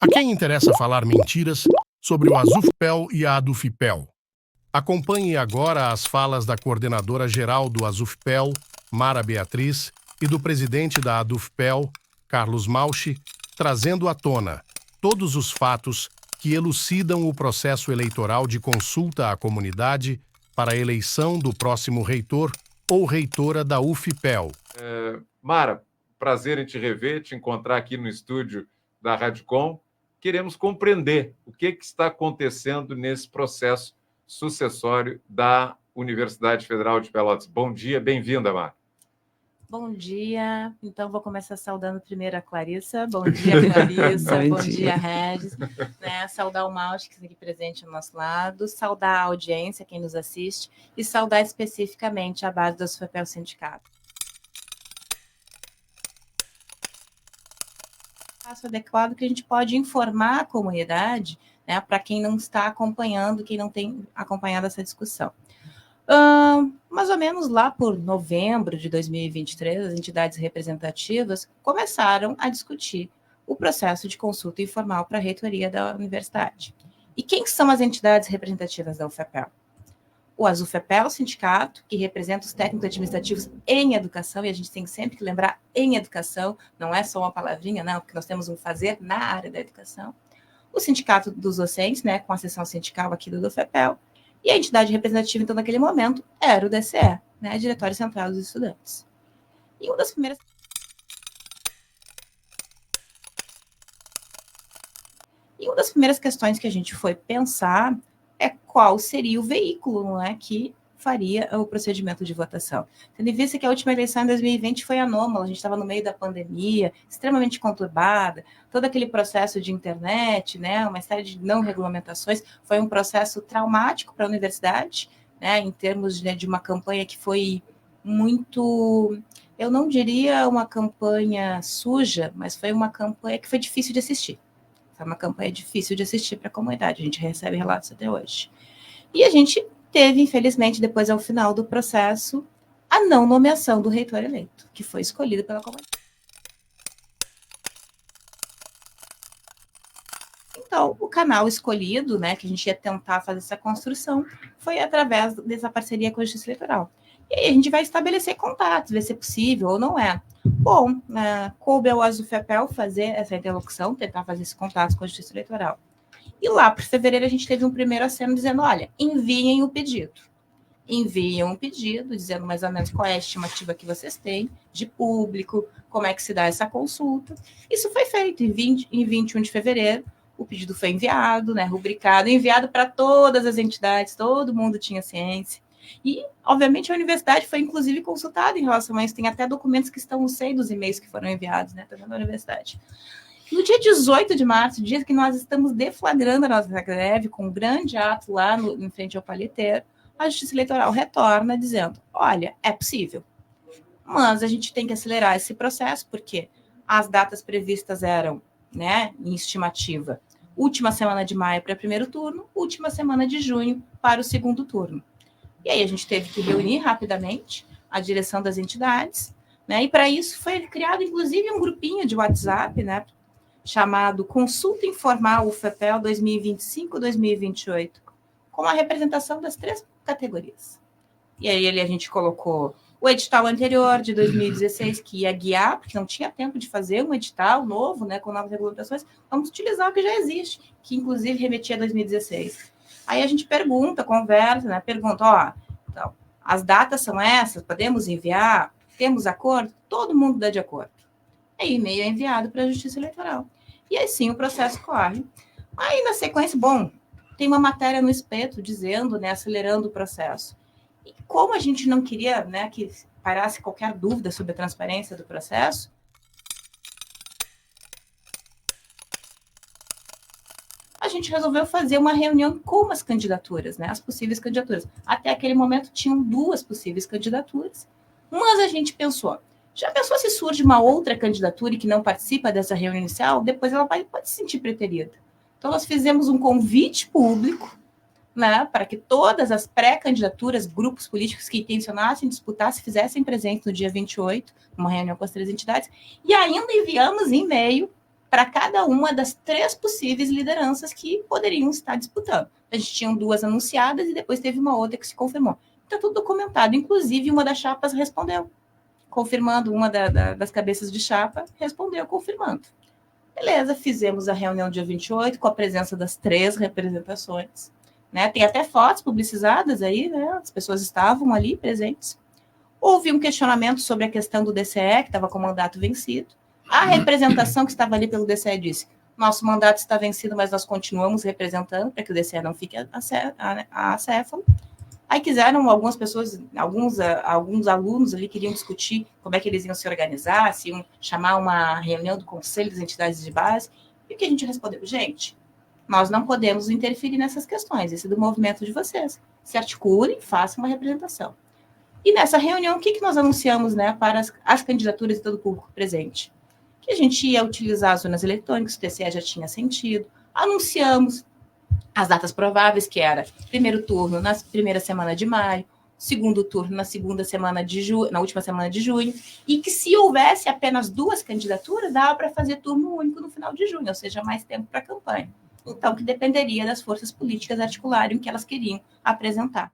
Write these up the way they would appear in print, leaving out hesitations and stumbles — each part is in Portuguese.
A quem interessa falar mentiras sobre o Azufpel e a Adufipel? Acompanhe agora as falas da coordenadora-geral do Azufpel, Mara Beatriz, e do presidente da Adufpel, Carlos Mauchi, trazendo à tona todos os fatos que elucidam o processo eleitoral de consulta à comunidade para a eleição do próximo reitor ou reitora da UFPEL. Mara, prazer em te rever, te encontrar aqui no estúdio da Radicom. Queremos compreender o que está acontecendo nesse processo sucessório da Universidade Federal de Pelotas. Bom dia, bem-vinda, Mara. Bom dia. Então, vou começar saudando primeiro a Clarissa. Bom dia, Clarissa. Bom dia, Regis. Saudar o Mauchi, que está aqui presente ao nosso lado. Saudar a audiência, quem nos assiste. E saudar especificamente a base do Azufpel Sindicato. Passo adequado que a gente pode informar a comunidade, para quem não está acompanhando, quem não tem acompanhado essa discussão. Mais ou menos lá por novembro de 2023, as entidades representativas começaram a discutir o processo de consulta informal para a reitoria da universidade. E quem são as entidades representativas da UFPEL? O Azufpel, sindicato, que representa os técnicos administrativos em educação, e a gente tem sempre que lembrar em educação, não é só uma palavrinha, não, porque nós temos um fazer na área da educação. O sindicato dos docentes, com a seção sindical aqui do UFPEL, e a entidade representativa, então, naquele momento, era o DCE, Diretório Central dos Estudantes. E uma das primeiras questões que a gente foi pensar é qual seria o veículo, que faria o procedimento de votação. Tendo em vista que a última eleição em 2020 foi anômala, a gente estava no meio da pandemia, extremamente conturbada, todo aquele processo de internet, uma série de não regulamentações, foi um processo traumático para a universidade, em termos de uma campanha que foi muito, eu não diria uma campanha suja, mas foi uma campanha que foi difícil de assistir. Foi uma campanha difícil de assistir para a comunidade, a gente recebe relatos até hoje. E a gente teve, infelizmente, depois ao final do processo, a não nomeação do reitor eleito, que foi escolhido pela comunidade. Então, o canal escolhido, que a gente ia tentar fazer essa construção, foi através dessa parceria com a Justiça Eleitoral. E aí a gente vai estabelecer contatos, ver se é possível ou não é. Bom, coube ao Azufpel fazer essa interlocução, tentar fazer esse contato com a Justiça Eleitoral. E lá, para fevereiro, a gente teve um primeiro aceno dizendo, olha, enviem o pedido. Enviam um pedido, dizendo mais ou menos qual é a estimativa que vocês têm de público, como é que se dá essa consulta. Isso foi feito em 21 de fevereiro, o pedido foi enviado, rubricado, enviado para todas as entidades, todo mundo tinha ciência. E, obviamente, a universidade foi, inclusive, consultada em relação a isso. Tem até documentos que estão no seio dos e-mails que foram enviados, também da universidade. No dia 18 de março, dia que nós estamos deflagrando a nossa greve, com um grande ato lá em frente ao Palheteiro, a Justiça Eleitoral retorna dizendo, olha, é possível, mas a gente tem que acelerar esse processo, porque as datas previstas eram, em estimativa, última semana de maio para o primeiro turno, última semana de junho para o segundo turno. E aí a gente teve que reunir rapidamente a direção das entidades, e para isso foi criado, inclusive, um grupinho de WhatsApp, chamado Consulta Informal UFPEL 2025-2028, com a representação das 3 categorias. E aí a gente colocou o edital anterior, de 2016, que ia guiar, porque não tinha tempo de fazer um edital novo, com novas regulamentações, vamos utilizar o que já existe, que inclusive remetia a 2016. Aí a gente pergunta, conversa, pergunta, então, as datas são essas, podemos enviar, temos acordo? Todo mundo dá de acordo. Aí o e-mail é enviado para a Justiça Eleitoral. E aí sim o processo corre. Aí na sequência, tem uma matéria no espeto dizendo, acelerando o processo. E como a gente não queria, que parasse qualquer dúvida sobre a transparência do processo, a gente resolveu fazer uma reunião com as candidaturas, as possíveis candidaturas. Até aquele momento tinham 2 possíveis candidaturas, mas a gente pensou, já pensou se surge uma outra candidatura e que não participa dessa reunião inicial? Depois ela pode se sentir preterida. Então, nós fizemos um convite público, para que todas as pré-candidaturas, grupos políticos que intencionassem disputar, se fizessem presente no dia 28, numa reunião com as 3 entidades, e ainda enviamos e-mail para cada uma das 3 possíveis lideranças que poderiam estar disputando. A gente tinha 2 anunciadas e depois teve uma outra que se confirmou. Está tudo documentado. Inclusive, uma das chapas respondeu, confirmando, uma das cabeças de chapa respondeu, confirmando. Beleza, fizemos a reunião dia 28, com a presença das 3 representações. Né? Tem até fotos publicizadas aí, né? As pessoas estavam ali presentes. Houve um questionamento sobre a questão do DCE, que estava com o mandato vencido. A representação que estava ali pelo DCE disse: nosso mandato está vencido, mas nós continuamos representando para que o DCE não fique acéfalo. Aí quiseram algumas pessoas, alguns alunos ali queriam discutir como é que eles iam se organizar, se iam chamar uma reunião do Conselho das Entidades de Base. E o que a gente respondeu? Gente, nós não podemos interferir nessas questões, esse é do movimento de vocês. Se articulem, façam uma representação. E nessa reunião, o que nós anunciamos, né, para as candidaturas de todo o público presente? Que a gente ia utilizar as urnas eletrônicas, o TCE já tinha sentido. Anunciamos as datas prováveis, que era primeiro turno na primeira semana de maio, segundo turno na segunda semana de junho, na última semana de junho, e que se houvesse apenas 2 candidaturas, dava para fazer turno único no final de junho, ou seja, mais tempo para a campanha. Então, que dependeria das forças políticas articularem o que elas queriam apresentar.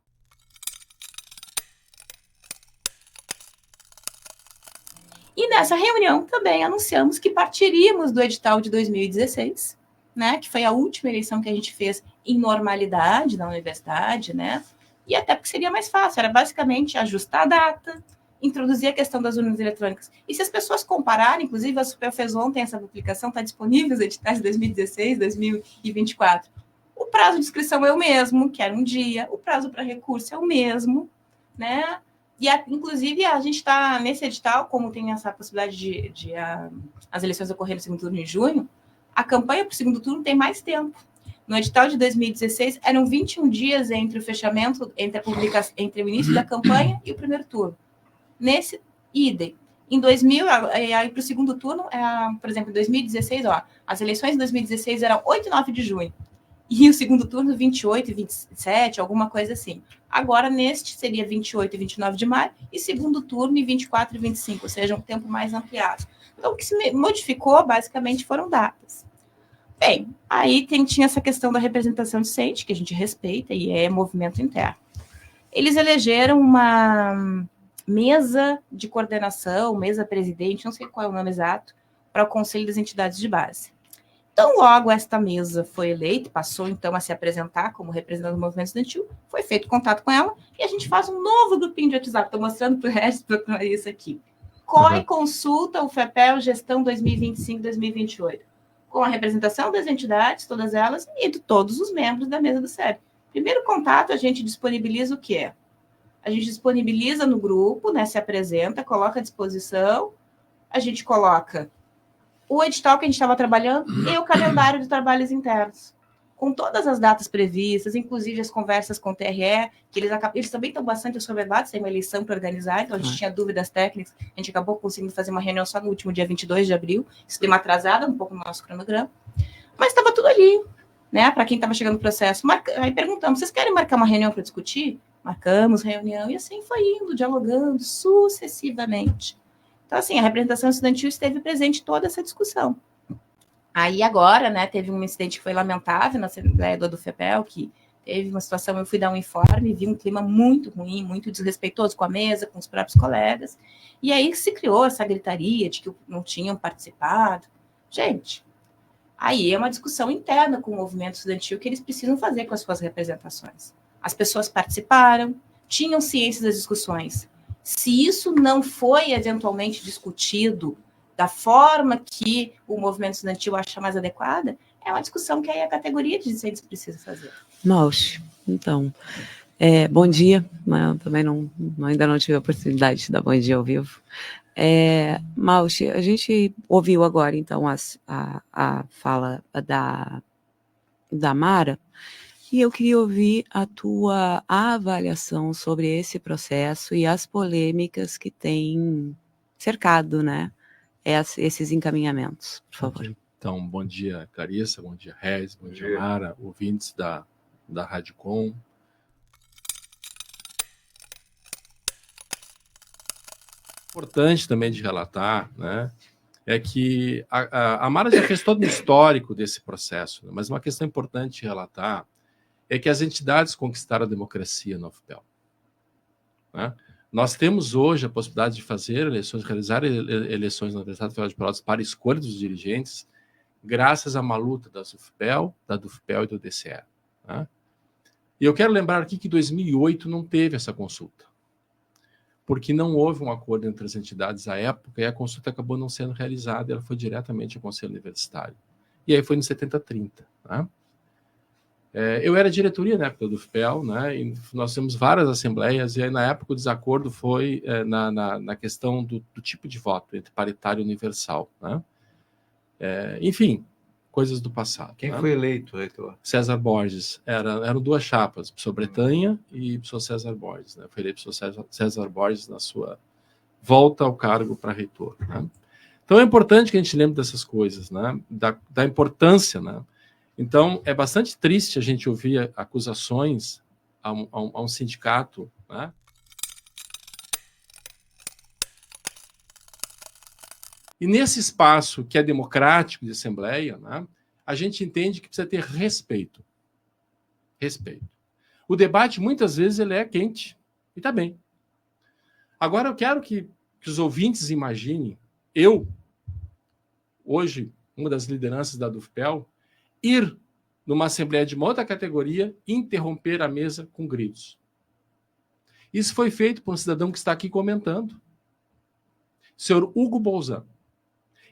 E nessa reunião também anunciamos que partiríamos do edital de 2016, né, que foi a última eleição que a gente fez em normalidade na universidade, né, e até porque seria mais fácil, era basicamente ajustar a data, introduzir a questão das urnas eletrônicas. E se as pessoas compararem, inclusive a Supel fez ontem essa publicação, está disponível os editais de 2016, 2024, o prazo de inscrição é o mesmo, que era um dia, o prazo para recurso é o mesmo, né, e inclusive a gente está nesse edital, como tem essa possibilidade de as eleições ocorrerem no segundo turno em junho, a campanha para o segundo turno tem mais tempo. No edital de 2016, eram 21 dias entre o fechamento, entre o início da campanha e o primeiro turno. Nesse idem. Em 2000, aí para o segundo turno, por exemplo, em 2016, as eleições de 2016 eram 8 e 9 de junho. E o segundo turno, 28 e 27, alguma coisa assim. Agora, neste, seria 28 e 29 de maio, e segundo turno, em 24 e 25, ou seja, um tempo mais ampliado. Então, o que se modificou, basicamente, foram datas. Bem, aí tinha essa questão da representação decente, que a gente respeita, e é movimento interno. Eles elegeram uma mesa de coordenação, mesa presidente, não sei qual é o nome exato, para o Conselho das Entidades de Base. Então, logo esta mesa foi eleita, passou então a se apresentar como representante do movimento estudantil, foi feito contato com ela, e a gente faz um novo grupinho de WhatsApp. Estou mostrando para o resto, para isso aqui. COI consulta o FEPEL Gestão 2025-2028, com a representação das entidades, todas elas, e de todos os membros da mesa do SEB. Primeiro contato, a gente disponibiliza o quê? A gente disponibiliza no grupo, né, se apresenta, coloca à disposição, a gente coloca o edital que a gente estava trabalhando e o calendário de trabalhos internos, com todas as datas previstas, inclusive as conversas com o TRE, que eles também estão bastante assoberbados, tem uma eleição para organizar, então a gente tinha dúvidas técnicas, a gente acabou conseguindo fazer uma reunião só no último dia 22 de abril, isso deu uma atrasada um pouco no nosso cronograma, mas estava tudo ali, né, para quem estava chegando no processo. Aí perguntamos, vocês querem marcar uma reunião para discutir? Marcamos reunião, e assim foi indo, dialogando sucessivamente. Então, assim, a representação estudantil esteve presente em toda essa discussão. Aí, agora, né, teve um incidente que foi lamentável na Assembleia do FEPEL, que teve uma situação, eu fui dar um informe, vi um clima muito ruim, muito desrespeitoso com a mesa, com os próprios colegas, e aí se criou essa gritaria de que não tinham participado. Gente, aí é uma discussão interna com o movimento estudantil que eles precisam fazer com as suas representações. As pessoas participaram, tinham ciência das discussões. Se isso não foi eventualmente discutido da forma que o movimento estudantil acha mais adequada, é uma discussão que aí a categoria de discentes precisa fazer. Mauche, então, bom dia, mas eu também ainda não tive a oportunidade de dar bom dia ao vivo. Mauche, a gente ouviu agora, então, a fala da Mara, e eu queria ouvir a tua avaliação sobre esse processo e as polêmicas que têm cercado, né, esses encaminhamentos, por favor. Então, bom dia, Clarissa, bom dia, Rez, bom dia, Mara, ouvintes da Radicom. Importante também de relatar, né, é que a Mara já fez todo um histórico desse processo, né? Mas uma questão importante de relatar é que as entidades conquistaram a democracia no UFPEL, né? Nós temos hoje a possibilidade de fazer eleições, realizar eleições na Universidade Federal de Pelotas para escolha dos dirigentes, graças a uma luta da UFPEL, da DUFPEL e do DCE, né? E eu quero lembrar aqui que em 2008 não teve essa consulta, porque não houve um acordo entre as entidades à época e a consulta acabou não sendo realizada, ela foi diretamente ao Conselho Universitário. E aí foi no 70-30, né? Eu era diretoria na época do UFPEL, né? E nós temos várias assembleias, e aí na época o desacordo foi na questão do tipo de voto, entre paritário e universal, né? Enfim, coisas do passado. Quem né? foi eleito, reitor? César Borges. Eram duas chapas, o professor Bretanha e o professor César Borges, né? Foi eleito o professor César Borges na sua volta ao cargo para reitor, né? Então é importante que a gente lembre dessas coisas, né? Da importância, né? Então, é bastante triste a gente ouvir acusações a um sindicato, né? E nesse espaço que é democrático de assembleia, né, a gente entende que precisa ter respeito. Respeito. O debate, muitas vezes, ele é quente. E está bem. Agora, eu quero que os ouvintes imaginem, hoje, uma das lideranças da DUFPEL, ir numa assembleia de uma outra categoria e interromper a mesa com gritos. Isso foi feito por um cidadão que está aqui comentando. O senhor Hugo Bolzan.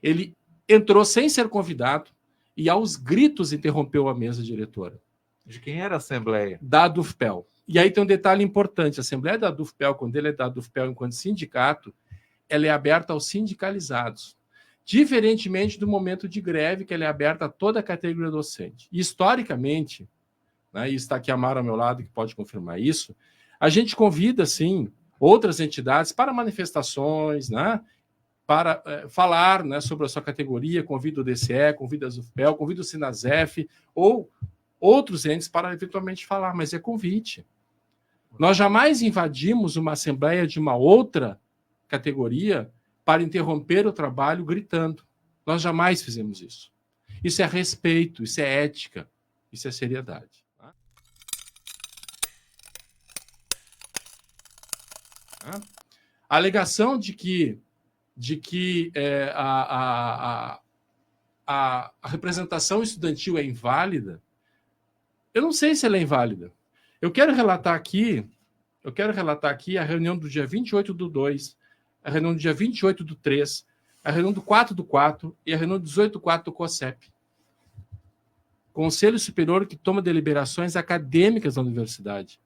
Ele entrou sem ser convidado e aos gritos interrompeu a mesa diretora. De quem era a assembleia? Da DUFPEL. E aí tem um detalhe importante. A assembleia da DUFPEL, quando ele é da DUFPEL enquanto sindicato, ela é aberta aos sindicalizados. Diferentemente do momento de greve, que ela é aberta a toda a categoria docente. E, historicamente, né, e está aqui a Mara ao meu lado, que pode confirmar isso, a gente convida, sim, outras entidades para manifestações, né, para falar, né, sobre a sua categoria, convida o DCE, convida a UFPEL, convida o Sinasef, ou outros entes para eventualmente falar, mas é convite. Nós jamais invadimos uma assembleia de uma outra categoria para interromper o trabalho gritando. Nós jamais fizemos isso. Isso é respeito, isso é ética, isso é seriedade. A alegação de que a representação estudantil é inválida, eu não sei se ela é inválida. Eu quero relatar aqui a reunião do dia 28/2, a reunião do dia 28/3, a reunião do 4/4 e a reunião do 18/4 do COSEP. Conselho Superior que toma deliberações acadêmicas da universidade,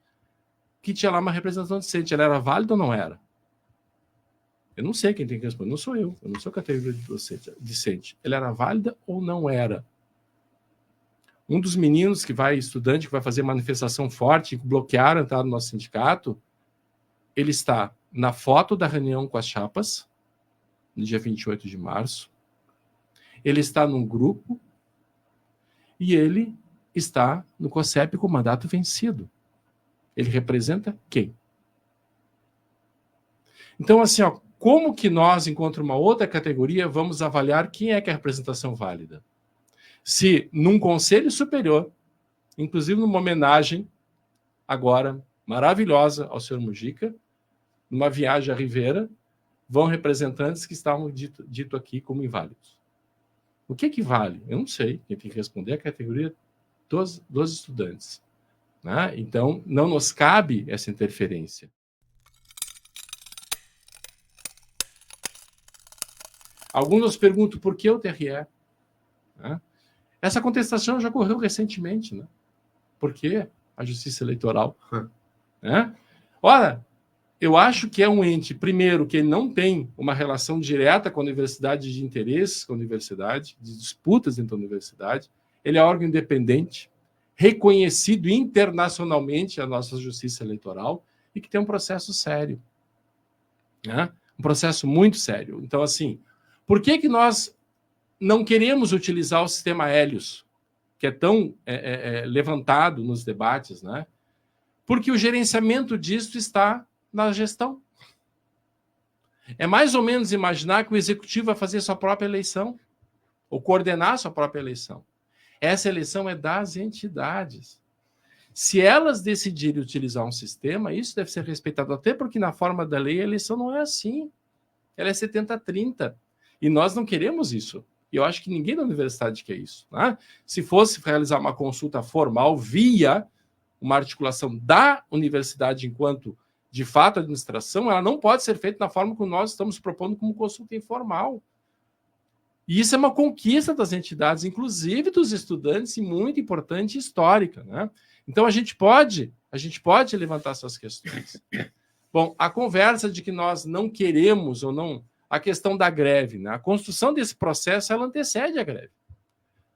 que tinha lá uma representação docente. Ela era válida ou não era? Eu não sei quem tem que responder. Não sou eu não sou categoria de docente. Ela era válida ou não era? Um dos meninos estudante que vai fazer manifestação forte, que bloquearam a entrada no nosso sindicato, ele está na foto da reunião com as chapas, no dia 28 de março. Ele está num grupo e ele está no COSEP com o mandato vencido. Ele representa quem? Então, assim, como que nós, enquanto uma outra categoria, vamos avaliar quem é que é a representação válida? Se num conselho superior, inclusive numa homenagem agora maravilhosa ao senhor Mujica, numa viagem à Ribeira, vão representantes que estavam dito aqui como inválidos. O que vale? Eu não sei. Quem tem que responder é a categoria dos estudantes, né? Então, não nos cabe essa interferência. Alguns nos perguntam por que o TRE? Né? Essa contestação já ocorreu recentemente, né? Por que a Justiça Eleitoral? Né? Ora, eu acho que é um ente, primeiro, que não tem uma relação direta com a universidade, de interesses com a universidade, de disputas dentro da universidade. Ele é órgão independente, reconhecido internacionalmente a nossa Justiça Eleitoral e que tem um processo sério. Né? Um processo muito sério. Então, assim, por que nós não queremos utilizar o sistema Hélios, que é tão levantado nos debates, né? Porque o gerenciamento disso está na gestão. É mais ou menos imaginar que o executivo vai fazer sua própria eleição, ou coordenar sua própria eleição. Essa eleição é das entidades. Se elas decidirem utilizar um sistema, isso deve ser respeitado, até porque na forma da lei a eleição não é assim. Ela é 70-30. E nós não queremos isso. E eu acho que ninguém da universidade quer isso. Né? Se fosse realizar uma consulta formal via uma articulação da universidade enquanto, de fato, administração, ela não pode ser feita na forma como nós estamos propondo como consulta informal. E isso é uma conquista das entidades, inclusive dos estudantes, e muito importante, histórica. Né? Então, a gente pode levantar essas questões. Bom, a conversa de que nós não queremos ou não... A questão da greve, né? A construção desse processo, ela antecede a greve.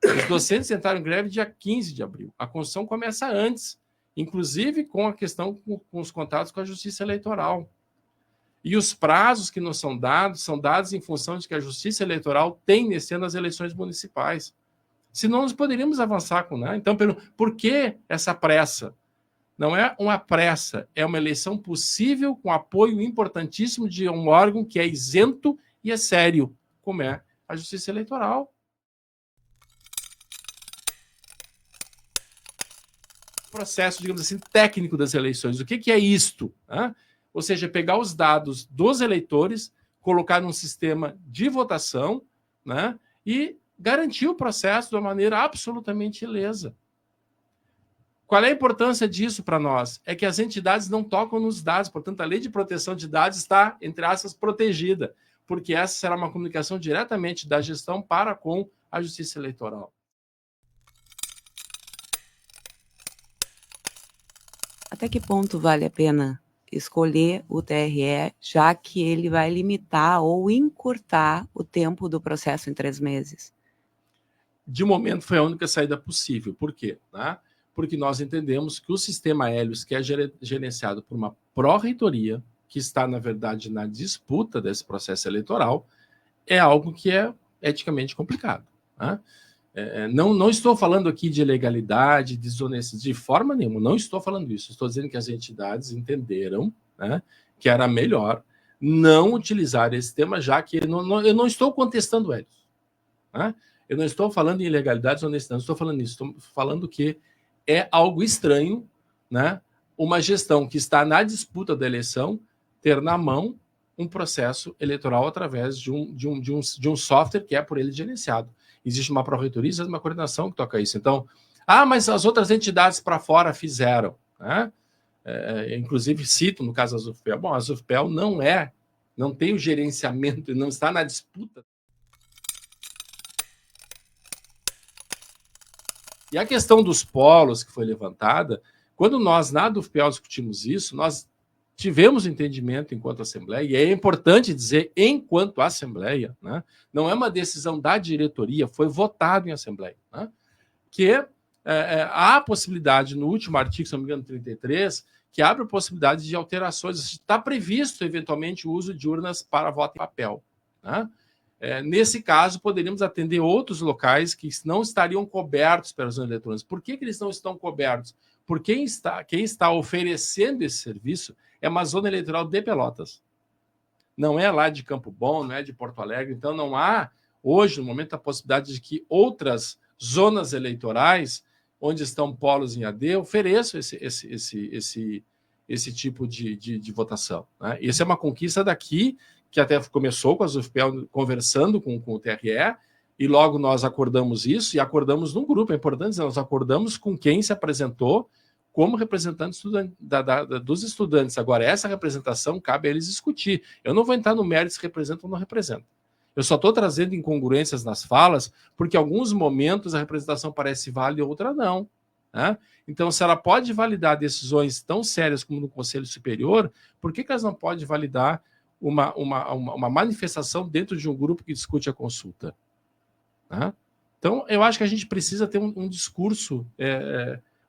Os docentes entraram em greve dia 15 de abril. A construção começa antes, inclusive com a questão com os contatos com a Justiça Eleitoral. E os prazos que nos são dados em função de que a Justiça Eleitoral tem nesse ano as eleições municipais. Senão nós poderíamos avançar com... Né? Então, por que essa pressa? Não é uma pressa, é uma eleição possível com apoio importantíssimo de um órgão que é isento e é sério, como é a Justiça Eleitoral. Processo, digamos assim, técnico das eleições. O que é isto? Né? Ou seja, pegar os dados dos eleitores, colocar num sistema de votação, né? E garantir o processo de uma maneira absolutamente ilesa. Qual é a importância disso para nós? É que as entidades não tocam nos dados, portanto, a lei de proteção de dados está, entre aspas, protegida, porque essa será uma comunicação diretamente da gestão para com a Justiça Eleitoral. Até que ponto vale a pena escolher o TRE, já que ele vai limitar ou encurtar o tempo do processo em 3 meses? De momento, foi a única saída possível. Por quê? Né? Porque nós entendemos que o sistema Hélios, que é gerenciado por uma pró-reitoria, que está, na verdade, na disputa desse processo eleitoral, é algo que é eticamente complicado. Né? Não estou falando aqui de ilegalidade, desonestidade, de forma nenhuma, não estou falando isso. Estou dizendo que as entidades entenderam, né, que era melhor não utilizar esse tema, já que eu não estou contestando o Hélios. Né? Eu não estou falando em ilegalidade, desonestidade, não estou falando isso. Estou falando que é algo estranho, né? Uma gestão que está na disputa da eleição ter na mão um processo eleitoral através de um software que é por ele gerenciado. Existe uma pró-reitoria, existe uma coordenação que toca isso. Então, mas as outras entidades para fora fizeram. Né? Inclusive, cito no caso da ASUFPEL. Bom, a ASUFPEL não tem o gerenciamento, não está na disputa. E a questão dos polos que foi levantada, quando nós na ADUFPEL discutimos isso, nós tivemos entendimento enquanto Assembleia, e é importante dizer enquanto Assembleia, né? Não é uma decisão da diretoria, foi votado em Assembleia, né? Que há a possibilidade, no último artigo, se não me engano, 33, que abre a possibilidade de alterações. Está previsto, eventualmente, o uso de urnas para voto em papel, né? Nesse caso, poderíamos atender outros locais que não estariam cobertos pelas urnas eletrônicas. Por que eles não estão cobertos? Porque quem está oferecendo esse serviço é uma zona eleitoral de Pelotas. Não é lá de Campo Bom, não é de Porto Alegre. Então, não há, hoje, no momento, a possibilidade de que outras zonas eleitorais, onde estão polos em AD, ofereçam esse tipo de votação. Né? Isso é uma conquista daqui, que até começou com a ASUFPEL conversando com o TRE, e logo nós acordamos isso, e acordamos num grupo, é importante dizer, nós acordamos com quem se apresentou como representante dos estudantes. Agora, essa representação cabe a eles discutir. Eu não vou entrar no mérito se representa ou não representa. Eu só estou trazendo incongruências nas falas, porque em alguns momentos a representação parece válida e outra não. Né? Então, se ela pode validar decisões tão sérias como no Conselho Superior, por que elas não podem validar uma manifestação dentro de um grupo que discute a consulta? Né? Então, eu acho que a gente precisa ter um discurso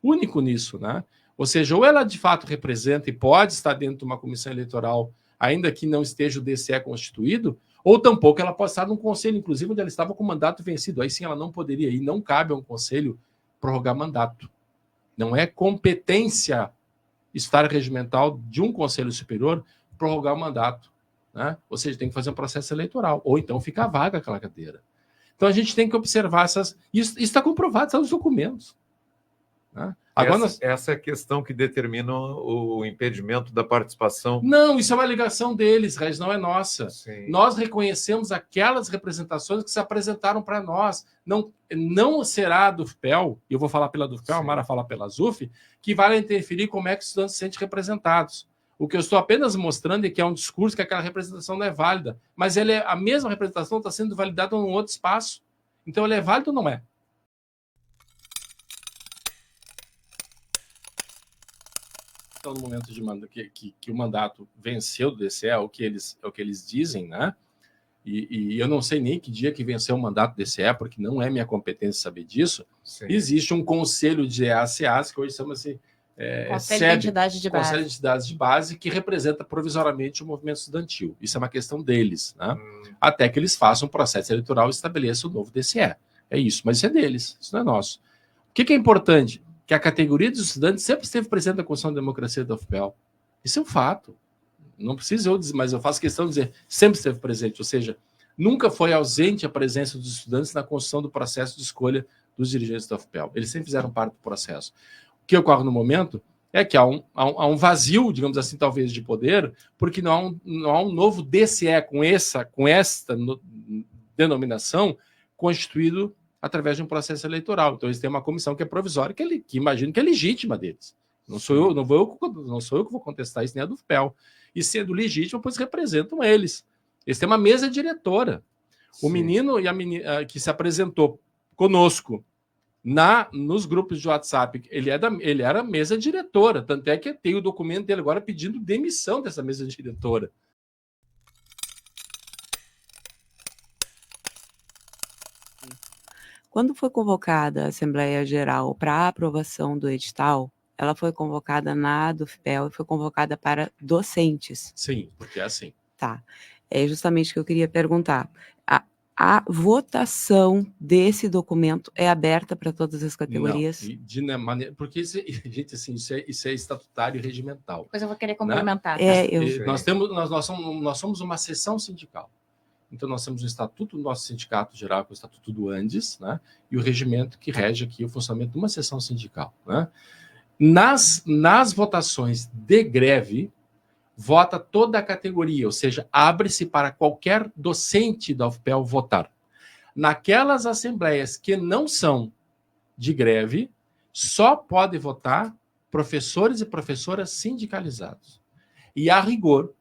único nisso. Né? Ou seja, ou ela de fato representa e pode estar dentro de uma comissão eleitoral, ainda que não esteja o DCE constituído, ou tampouco ela pode estar num conselho, inclusive, onde ela estava com o mandato vencido. Aí sim ela não poderia ir, não cabe a um conselho prorrogar mandato. Não é competência estar regimental de um conselho superior prorrogar o mandato. né? Ou seja, tem que fazer um processo eleitoral, ou então fica vaga aquela cadeira. Então a gente tem que observar essas... Isso está comprovado, está nos documentos. Né? Agora essa é a questão que determina o impedimento da participação. Não, isso é uma alegação deles, Regis, não é nossa. Sim. Nós reconhecemos aquelas representações que se apresentaram para nós. Não será do FPEL, e eu vou falar pela do FPEL, a Mara fala pela ZUF, que vai interferir como é que os estudantes se sentem representados. O que eu estou apenas mostrando é que é um discurso que aquela representação não é válida, mas a mesma representação está sendo validada em um outro espaço. Então, ela é válida ou não é? Então, no momento que o mandato venceu do DCE, é o que eles dizem, né? E eu não sei nem que dia que venceu o mandato do DCE, porque não é minha competência saber disso. Sim. Existe um conselho de EACAs, que hoje chama-se Conselho de Entidades de Base. Conselho de Entidades de Base, que representa provisoriamente o movimento estudantil. Isso é uma questão deles, né? Até que eles façam um processo eleitoral e estabeleçam o novo DCE. É isso, mas isso é deles, isso não é nosso. O que é importante? Que a categoria dos estudantes sempre esteve presente na Constituição da Democracia da UFPEL. Isso é um fato. Não preciso eu dizer, mas eu faço questão de dizer, sempre esteve presente, ou seja, nunca foi ausente a presença dos estudantes na construção do processo de escolha dos dirigentes da UFPEL. Eles sempre fizeram parte do processo. O que ocorre no momento é que há um vazio, digamos assim, talvez, de poder, porque não há um novo DCE com esta denominação constituído através de um processo eleitoral. Então, eles têm uma comissão que é provisória, que imagino que é legítima deles. Não sou eu que vou contestar isso, nem a do FPEL. E sendo legítima, pois representam eles. Eles têm uma mesa diretora. O menino e a menina que se apresentou conosco nos grupos de WhatsApp, ele era mesa diretora, tanto é que tem o documento dele agora pedindo demissão dessa mesa diretora. Quando foi convocada a Assembleia Geral para a aprovação do edital, ela foi convocada na do FPEL e foi convocada para docentes. Sim, porque é assim. Tá. É justamente o que eu queria perguntar. A votação desse documento é aberta para todas as categorias? Não, porque, gente, assim, isso é estatutário e regimental. Depois eu vou querer complementar. Né? Nós somos uma seção sindical. Então, nós temos o estatuto do nosso sindicato geral, que é o estatuto do Andes, né? E o regimento que rege aqui o funcionamento de uma seção sindical. Né? Nas votações de greve, vota toda a categoria, ou seja, abre-se para qualquer docente da UFPEL votar. Naquelas assembleias que não são de greve, só pode votar professores e professoras sindicalizados. E a rigor,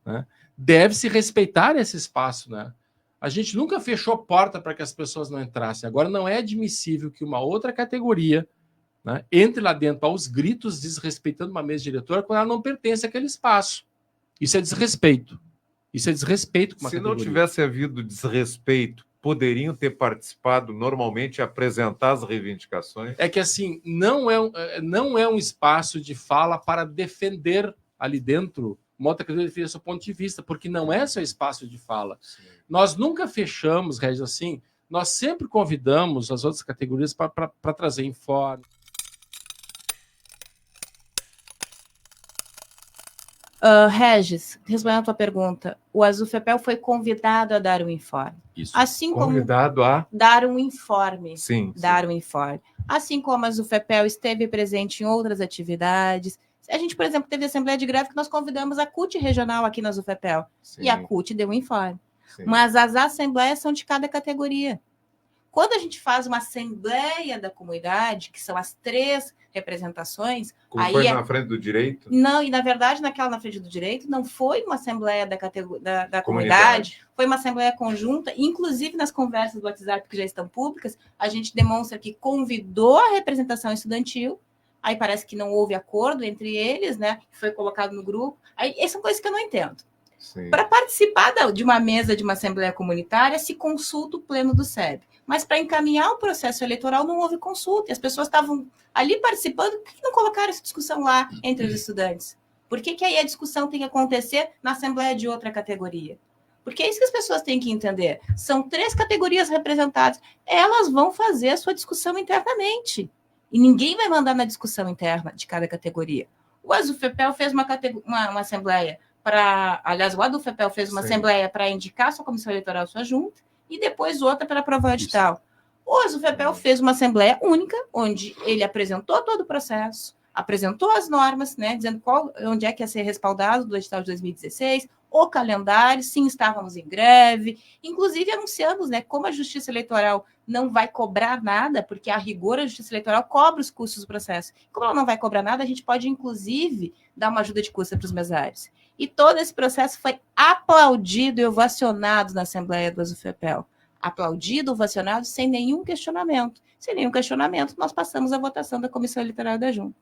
né, deve-se respeitar esse espaço. Né? A gente nunca fechou porta para que as pessoas não entrassem. Agora, não é admissível que uma outra categoria, né, entre lá dentro aos gritos, desrespeitando uma mesa diretora, quando ela não pertence àquele espaço. Isso é desrespeito. Isso é desrespeito com uma categoria. Se não tivesse havido desrespeito, poderiam ter participado normalmente e apresentar as reivindicações? É que, assim, não é um espaço de fala para defender ali dentro uma outra categoria, defender seu ponto de vista, porque não é seu espaço de fala. Sim. Nós nunca fechamos, Regis, assim, nós sempre convidamos as outras categorias para trazer informe. Regis, respondendo a tua pergunta, o Azufepel foi convidado a dar um informe. Isso. Assim convidado como a dar um informe. Sim. Um informe. Assim como a Azufepel esteve presente em outras atividades. A gente, por exemplo, teve a Assembleia de Greve que nós convidamos a CUT regional aqui na Azufepel. E a CUT deu um informe. Sim. Mas as assembleias são de cada categoria. Quando a gente faz uma assembleia da comunidade, que são as 3 representações... Como aí foi na frente do direito? Não, e na verdade, naquela na frente do direito, não foi uma assembleia da comunidade, foi uma assembleia conjunta, inclusive nas conversas do WhatsApp, que já estão públicas, a gente demonstra que convidou a representação estudantil, aí parece que não houve acordo entre eles, né? Foi colocado no grupo. Aí, essas são coisas que eu não entendo. Para participar de uma mesa de uma assembleia comunitária, se consulta o pleno do SEB. Mas para encaminhar o processo eleitoral não houve consulta. E as pessoas estavam ali participando. Por que não colocaram essa discussão lá entre os estudantes? Por que aí a discussão tem que acontecer na assembleia de outra categoria? Porque é isso que as pessoas têm que entender. São 3 categorias representadas. Elas vão fazer a sua discussão internamente. E ninguém vai mandar na discussão interna de cada categoria. O Azufepel fez uma assembleia para... Aliás, o ADUFEPEL fez uma Sim. assembleia para indicar sua comissão eleitoral, sua junta, e depois outra para aprovar o edital. O ASUFEPEL fez uma assembleia única, onde ele apresentou todo o processo, apresentou as normas, né, dizendo onde é que ia ser respaldado do edital de 2016, o calendário, sim, estávamos em greve, inclusive anunciamos, né, como a Justiça Eleitoral não vai cobrar nada, porque a rigor a Justiça Eleitoral cobra os custos do processo. Como ela não vai cobrar nada, a gente pode, inclusive, dar uma ajuda de custo para os mesários. E todo esse processo foi aplaudido e ovacionado na Assembleia do ASUFEPEL. Aplaudido, ovacionado, sem nenhum questionamento. Sem nenhum questionamento, nós passamos a votação da Comissão Eleitoral da Junta.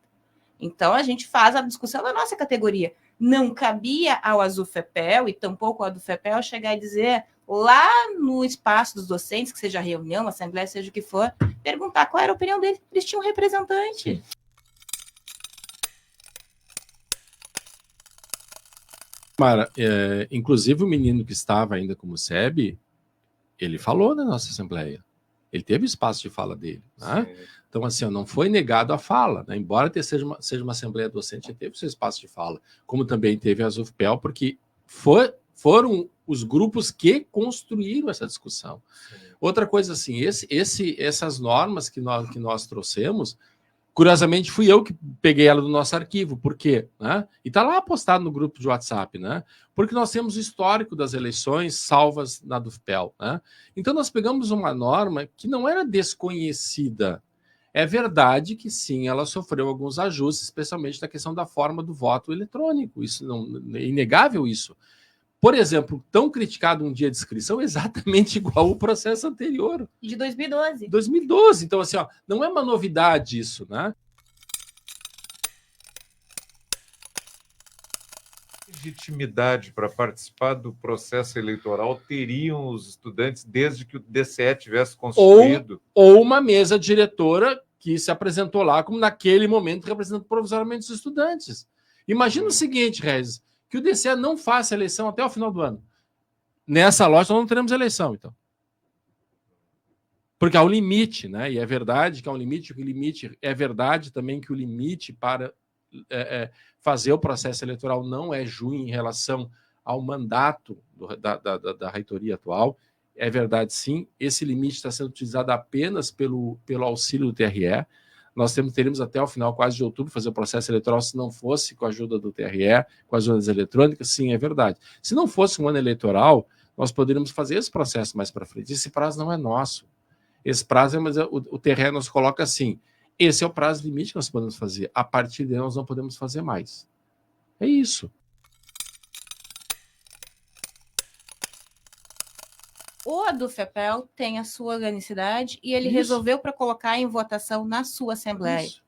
Então, a gente faz a discussão da nossa categoria. Não cabia ao ASUFEPEL e tampouco ao ADUFEPEL chegar e dizer, lá no espaço dos docentes, que seja reunião, assembleia, seja o que for, perguntar qual era a opinião deles. Eles tinham um representante. Mara, inclusive o menino que estava ainda como SEB, ele falou na nossa assembleia. Ele teve espaço de fala dele. Né? Então, assim, não foi negado a fala. Né? Embora seja uma assembleia docente, ele teve seu espaço de fala. Como também teve a ASUFPEL, porque foram os grupos que construíram essa discussão. Outra coisa, assim, essas normas que nós trouxemos, curiosamente, fui eu que peguei ela do nosso arquivo. Por quê? Né? E está lá postado no grupo de WhatsApp, né? Porque nós temos o histórico das eleições salvas na DUFPEL. Né? Então, nós pegamos uma norma que não era desconhecida. É verdade que, sim, ela sofreu alguns ajustes, especialmente na questão da forma do voto eletrônico. Isso é inegável isso. Por exemplo, tão criticado um dia de inscrição exatamente igual o processo anterior. De 2012. 2012. Então, assim, não é uma novidade isso, né? Legitimidade para participar do processo eleitoral teriam os estudantes desde que o DCE tivesse constituído? Ou uma mesa diretora que se apresentou lá como naquele momento representando provisoriamente os estudantes. Imagina o seguinte, Regis, que o DCE não faça eleição até o final do ano. Nessa loja nós não teremos eleição, então. Porque há um limite, né? E é verdade que há um limite, é verdade também que o limite para fazer o processo eleitoral não é junho em relação ao mandato da reitoria atual. É verdade, sim. Esse limite está sendo utilizado apenas pelo auxílio do TRE. Nós teríamos até o final, quase de outubro, fazer o processo eleitoral se não fosse com a ajuda do TRE, com as urnas eletrônicas. Sim, é verdade. Se não fosse um ano eleitoral, nós poderíamos fazer esse processo mais para frente. Esse prazo não é nosso. Esse prazo, mas o TRE nos coloca assim, esse é o prazo limite que nós podemos fazer. A partir dele, nós não podemos fazer mais. É isso. O ADUFEPEL tem a sua organicidade e ele resolveu para colocar em votação na sua Assembleia. Isso.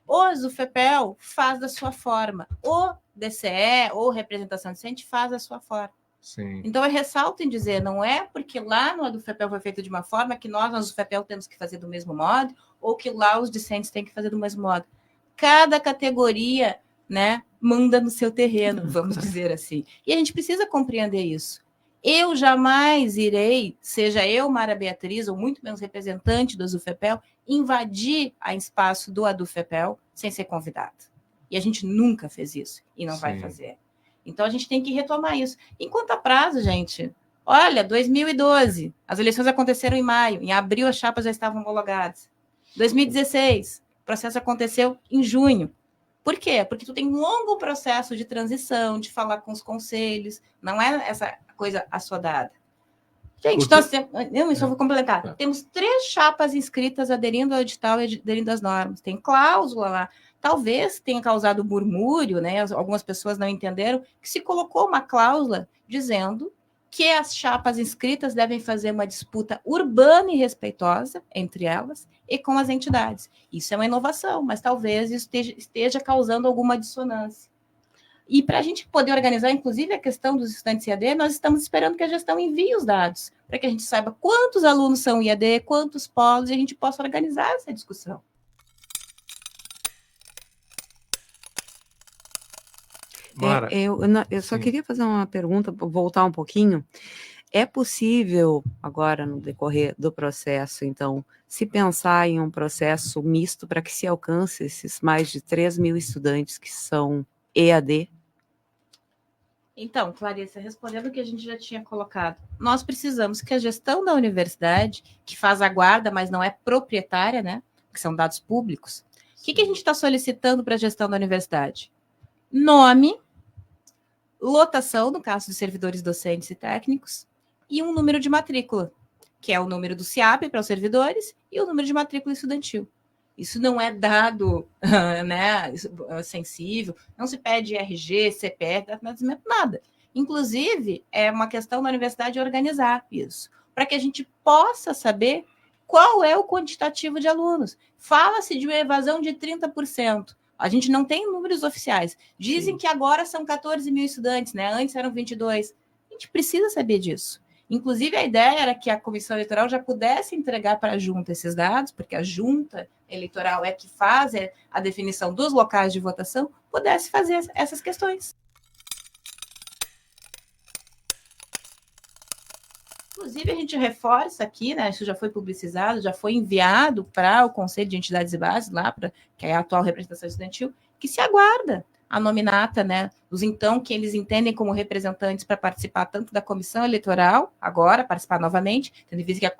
O ASUFEPEL faz da sua forma. O DCE ou representação docente faz da sua forma. Sim. Então, eu ressalto em dizer, não é porque lá no ADUFEPEL foi feito de uma forma que nós, no ASUFEPEL, temos que fazer do mesmo modo, ou que lá os discentes têm que fazer do mesmo modo. Cada categoria, né, manda no seu terreno, vamos dizer assim. E a gente precisa compreender isso. Eu jamais irei, seja eu, Mara Beatriz, ou muito menos representante do ASUFEPEL, invadir o espaço do ADUFEPEL sem ser convidado. E a gente nunca fez isso, e não vai fazer. Então, a gente tem que retomar isso. Enquanto a prazo, gente, olha, 2012, as eleições aconteceram em maio, em abril as chapas já estavam homologadas. 2016, o processo aconteceu em junho. Por quê? Porque tu tem um longo processo de transição, de falar com os conselhos, não é essa coisa assodada. Gente, nós temos, só vou completar. Temos 3 chapas inscritas aderindo ao edital e aderindo às normas. Tem cláusula lá. Talvez tenha causado murmúrio, né? Algumas pessoas não entenderam que se colocou uma cláusula dizendo que as chapas inscritas devem fazer uma disputa urbana e respeitosa entre elas e com as entidades. Isso é uma inovação, mas talvez isso esteja causando alguma dissonância. E para a gente poder organizar, inclusive, a questão dos estudantes IAD, nós estamos esperando que a gestão envie os dados, para que a gente saiba quantos alunos são IAD, quantos polos, e a gente possa organizar essa discussão. Mara, eu só queria fazer uma pergunta, voltar um pouquinho. É possível, agora, no decorrer do processo, então, se pensar em um processo misto para que se alcance esses mais de 3 mil estudantes que são EAD? Então, Clarissa, respondendo o que a gente já tinha colocado, nós precisamos que a gestão da universidade, que faz a guarda, mas não é proprietária, né? Que são dados públicos. O que a gente está solicitando para a gestão da universidade? Nome, lotação, no caso de servidores docentes e técnicos, e um número de matrícula, que é o número do SIAP para os servidores e o número de matrícula estudantil. Isso não é dado né, sensível, não se pede RG, CPF, nada. Inclusive, é uma questão da universidade organizar isso, para que a gente possa saber qual é o quantitativo de alunos. Fala-se de uma evasão de 30%. A gente não tem números oficiais. Dizem que agora são 14 mil estudantes, né? Antes eram 22. A gente precisa saber disso. Inclusive, a ideia era que a comissão eleitoral já pudesse entregar para a junta esses dados, porque a junta eleitoral é que faz a definição dos locais de votação, pudesse fazer essas questões. Inclusive, a gente reforça aqui, né? Isso já foi publicizado, já foi enviado para o Conselho de Entidades e Bases, lá, que é a atual representação estudantil, que se aguarda a nominata, né, dos então que eles entendem como representantes para participar tanto da comissão eleitoral, agora, participar novamente, tendo em vista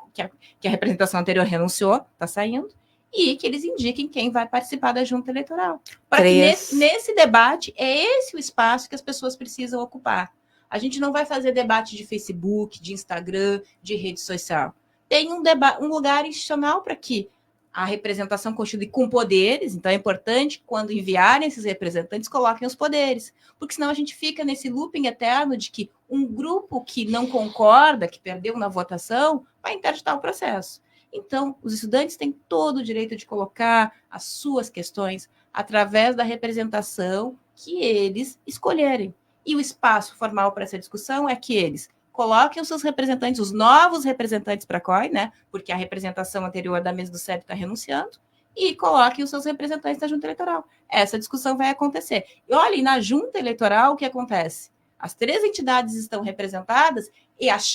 que a representação anterior renunciou, está saindo, e que eles indiquem quem vai participar da junta eleitoral. Para que nesse debate, é esse o espaço que as pessoas precisam ocupar. A gente não vai fazer debate de Facebook, de Instagram, de rede social. Tem um lugar institucional para que a representação constitui com poderes, então é importante, quando enviarem esses representantes, coloquem os poderes, porque senão a gente fica nesse looping eterno de que um grupo que não concorda, que perdeu na votação, vai interditar o processo. Então, os estudantes têm todo o direito de colocar as suas questões através da representação que eles escolherem. E o espaço formal para essa discussão é que eles coloquem os seus representantes, os novos representantes para a COI, né? Porque a representação anterior da mesa do CEP está renunciando, e coloquem os seus representantes da junta eleitoral. Essa discussão vai acontecer. E olhem, na junta eleitoral, o que acontece? As 3 entidades estão representadas e as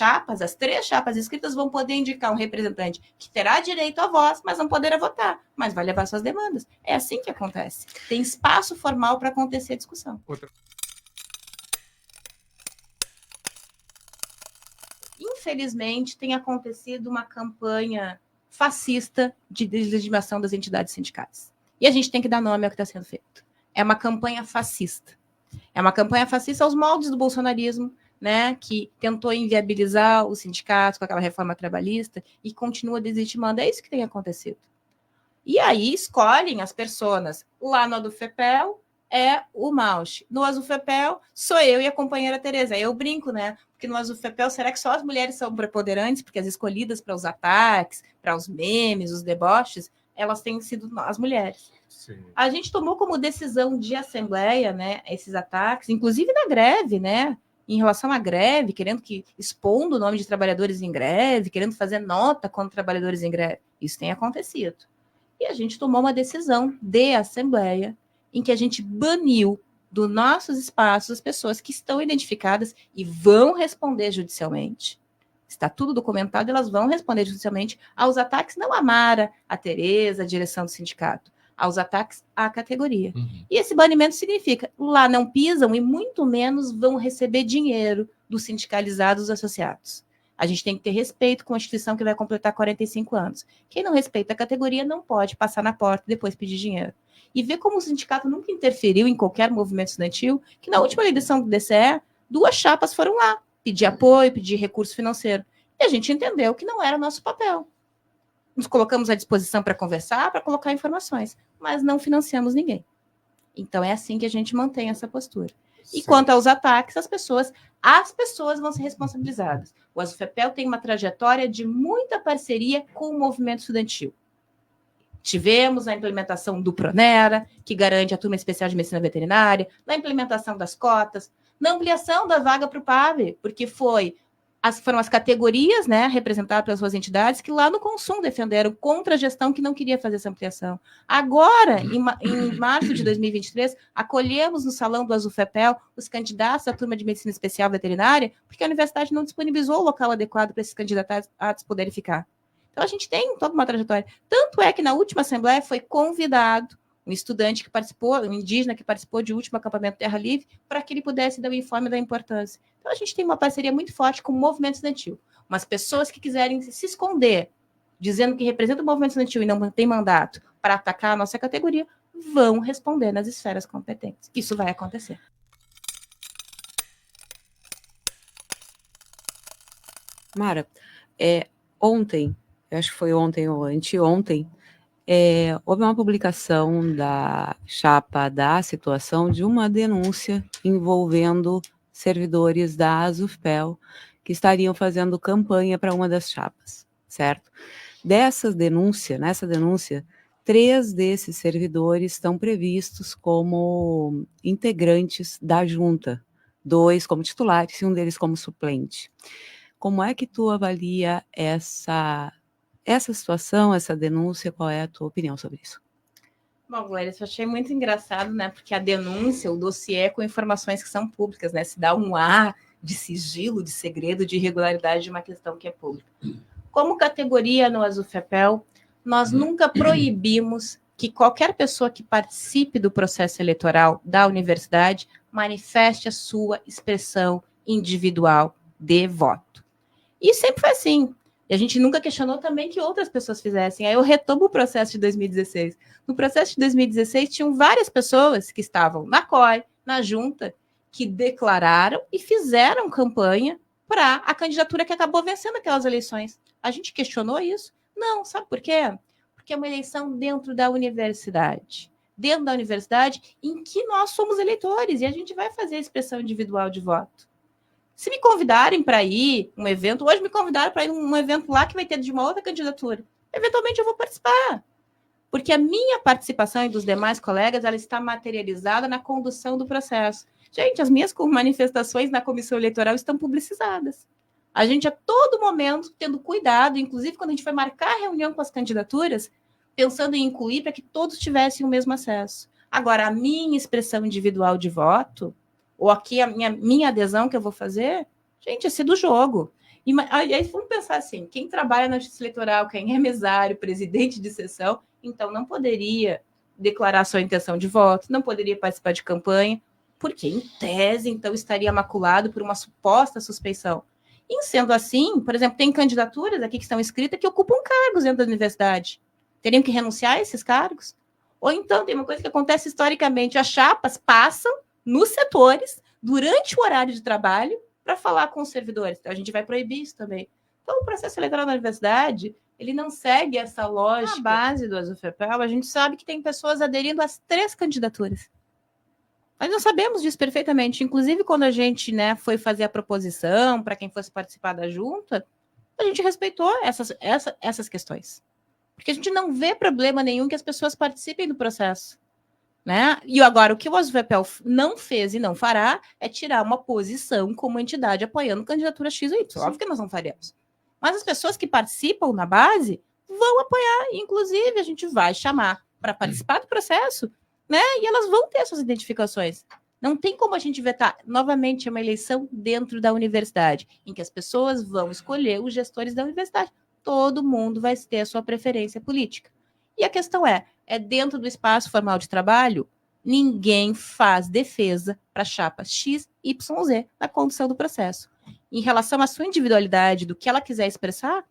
3 chapas inscritas vão poder indicar um representante que terá direito à voz, mas não poderá votar, mas vai levar suas demandas. É assim que acontece. Tem espaço formal para acontecer a discussão. Infelizmente, tem acontecido uma campanha fascista de deslegitimação das entidades sindicais. E a gente tem que dar nome ao que está sendo feito. É uma campanha fascista. É uma campanha fascista aos moldes do bolsonarismo, né, que tentou inviabilizar os sindicatos com aquela reforma trabalhista e continua deslegitimando. É isso que tem acontecido. E aí escolhem as pessoas. Lá no Adufepel é o Mausch. No Azufepel sou eu e a companheira Tereza. Eu brinco, né? Porque no Azufepel, será que só as mulheres são preponderantes? Porque as escolhidas para os ataques, para os memes, os deboches, elas têm sido as mulheres. Sim. A gente tomou como decisão de assembleia, né, esses ataques, inclusive na greve, né? Em relação à greve, expondo o nome de trabalhadores em greve, querendo fazer nota contra trabalhadores em greve. Isso tem acontecido. E a gente tomou uma decisão de assembleia em que a gente baniu dos nossos espaços as pessoas que estão identificadas e vão responder judicialmente. Está tudo documentado, elas vão responder judicialmente aos ataques, não a Mara, a Tereza, a direção do sindicato, aos ataques à categoria. E esse banimento significa, lá não pisam e muito menos vão receber dinheiro dos sindicalizados associados. A gente tem que ter respeito com a instituição que vai completar 45 anos. Quem não respeita a categoria não pode passar na porta e depois pedir dinheiro. E ver como o sindicato nunca interferiu em qualquer movimento estudantil, que na última eleição do DCE, 2 chapas foram lá pedir apoio, pedir recurso financeiro. E a gente entendeu que não era nosso papel. Nos colocamos à disposição para conversar, para colocar informações, mas não financiamos ninguém. Então é assim que a gente mantém essa postura. E quanto aos ataques, as pessoas vão ser responsabilizadas. O Azufepel tem uma trajetória de muita parceria com o movimento estudantil. Tivemos a implementação do Pronera, que garante a turma especial de medicina veterinária, na implementação das cotas, na ampliação da vaga para o PAV, porque foram as categorias, né, representadas pelas suas entidades, que lá no Consum defenderam contra a gestão que não queria fazer essa ampliação. Agora, em março de 2023, acolhemos no salão do Azufepel os candidatos à turma de medicina especial veterinária, porque a universidade não disponibilizou o local adequado para esses candidatos poderem ficar. Então, a gente tem toda uma trajetória. Tanto é que na última assembleia foi convidado um estudante que participou, um indígena que participou de último acampamento Terra Livre, para que ele pudesse dar o informe da importância. Então, a gente tem uma parceria muito forte com o movimento estudantil. Mas pessoas que quiserem se esconder, dizendo que representam o movimento estudantil e não tem mandato para atacar a nossa categoria, vão responder nas esferas competentes. Isso vai acontecer. Mara, ontem, acho que foi ontem ou anteontem, houve uma publicação da chapa da situação de uma denúncia envolvendo servidores da ASUFPEL que estariam fazendo campanha para uma das chapas, certo? Nessa denúncia, 3 desses servidores estão previstos como integrantes da junta, 2 como titulares e um deles como suplente. Como é que tu avalia essa situação, essa denúncia? Qual é a tua opinião sobre isso? Bom, Glória, eu achei muito engraçado, né? Porque a denúncia, o dossiê com informações que são públicas, né? Se dá um ar de sigilo, de segredo, de irregularidade de uma questão que é pública. Como categoria no ASUFPEL, nós nunca proibimos que qualquer pessoa que participe do processo eleitoral da universidade manifeste a sua expressão individual de voto. E sempre foi assim. E a gente nunca questionou também que outras pessoas fizessem. Aí eu retomo o processo de 2016. No processo de 2016, tinham várias pessoas que estavam na COI, na junta, que declararam e fizeram campanha para a candidatura que acabou vencendo aquelas eleições. A gente questionou isso? Não, sabe por quê? Porque é uma eleição dentro da universidade. Dentro da universidade em que nós somos eleitores e a gente vai fazer a expressão individual de voto. Se me convidarem para ir um evento, hoje me convidaram para ir um evento lá que vai ter de uma outra candidatura, eventualmente eu vou participar. Porque a minha participação e dos demais colegas, ela está materializada na condução do processo. Gente, as minhas manifestações na comissão eleitoral estão publicizadas. A gente, a todo momento, tendo cuidado, inclusive quando a gente foi marcar a reunião com as candidaturas, pensando em incluir para que todos tivessem o mesmo acesso. Agora, a minha expressão individual de voto, ou aqui a minha adesão que eu vou fazer, gente, é ser do jogo. E aí vamos pensar assim, quem trabalha na justiça eleitoral, quem é mesário, presidente de sessão, então não poderia declarar sua intenção de voto, não poderia participar de campanha, porque, em tese, então, estaria maculado por uma suposta suspeição. E, sendo assim, por exemplo, tem candidaturas aqui que estão escritas que ocupam cargos dentro da universidade. Teriam que renunciar a esses cargos? Ou então, tem uma coisa que acontece historicamente, as chapas passam nos setores, durante o horário de trabalho, para falar com os servidores. Então, a gente vai proibir isso também. Então, o processo eleitoral na universidade, ele não segue essa lógica. Na base do ASUFPEL, a gente sabe que tem pessoas aderindo às 3 candidaturas. Nós não sabemos disso perfeitamente. Inclusive, quando a gente foi fazer a proposição para quem fosse participar da junta, a gente respeitou essas questões. Porque a gente não vê problema nenhum que as pessoas participem do processo. Né? E agora, o que o ASUFPEL não fez e não fará é tirar uma posição como entidade apoiando candidatura X ou Y. Óbvio que nós não faremos. Mas as pessoas que participam na base vão apoiar. Inclusive, a gente vai chamar para participar do processo, né? E elas vão ter suas identificações. Não tem como a gente vetar. Novamente, é uma eleição dentro da universidade, em que as pessoas vão escolher os gestores da universidade. Todo mundo vai ter a sua preferência política. E a questão é dentro do espaço formal de trabalho, ninguém faz defesa para a chapa X, Y, Z na condução do processo. Em relação à sua individualidade, do que ela quiser expressar,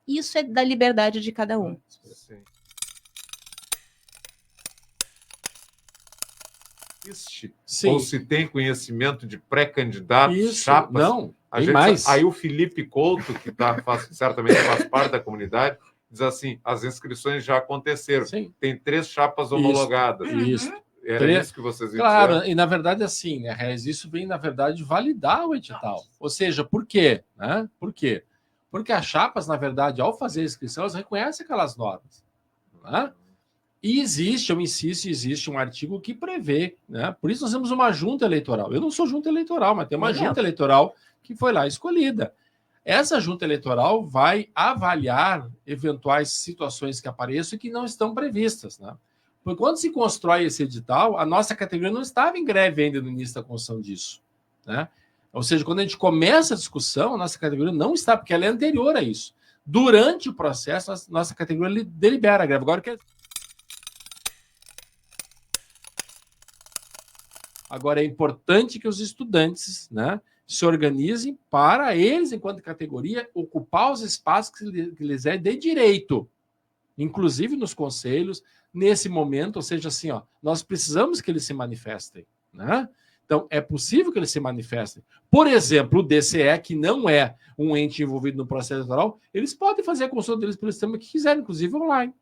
isso é da liberdade de cada um. Sim. Existe? Sim. Ou se tem conhecimento de pré-candidatos, chapas? Não, mais. Aí o Felipe Couto, que certamente faz parte da comunidade, diz assim, as inscrições já aconteceram. Sim. Tem 3 chapas homologadas. Isso. Era isso que vocês iam Claro, dizer? e na verdade assim, né, Rez, isso vem, na verdade, validar o edital. Ou seja, por quê? Né? Por quê? Porque as chapas, na verdade, ao fazer a inscrição, elas reconhecem aquelas normas. Né? E eu insisto, existe um artigo que prevê, né? Por isso nós temos uma junta eleitoral. Eu não sou junta eleitoral, mas tem uma junta eleitoral que foi lá escolhida. Essa junta eleitoral vai avaliar eventuais situações que apareçam e que não estão previstas, né? Porque quando se constrói esse edital, a nossa categoria não estava em greve ainda no início da construção disso, né? Ou seja, quando a gente começa a discussão, a nossa categoria não está, porque ela é anterior a isso. Durante o processo, a nossa categoria delibera a greve. Agora, Agora, é importante que os estudantes, né, se organizem para eles, enquanto categoria, ocupar os espaços que lhes é de direito, inclusive nos conselhos, nesse momento, ou seja, assim, ó, nós precisamos que eles se manifestem, né? Então, é possível que eles se manifestem. Por exemplo, o DCE, que não é um ente envolvido no processo eleitoral, eles podem fazer a consulta deles pelo sistema que quiserem, inclusive online.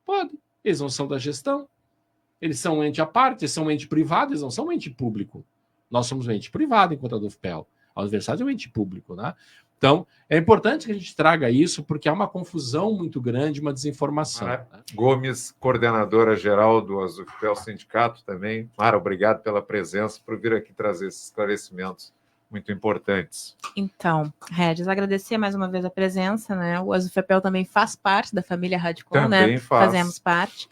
Podem. Eles não são da gestão. Eles são um ente à parte, eles são um ente privado, eles não são um ente público. Nós somos um ente privado enquanto a UFPEL. A universidade é um ente público, né? Então, é importante que a gente traga isso, porque há uma confusão muito grande, uma desinformação. Mara Gomes, coordenadora-geral do ASUFPEL Sindicato também. Mara, obrigado pela presença, por vir aqui trazer esses esclarecimentos muito importantes. Então, Regis, agradecer mais uma vez a presença, né? O ASUFPEL também faz parte da família Radicom, Também né? faz. Fazemos parte.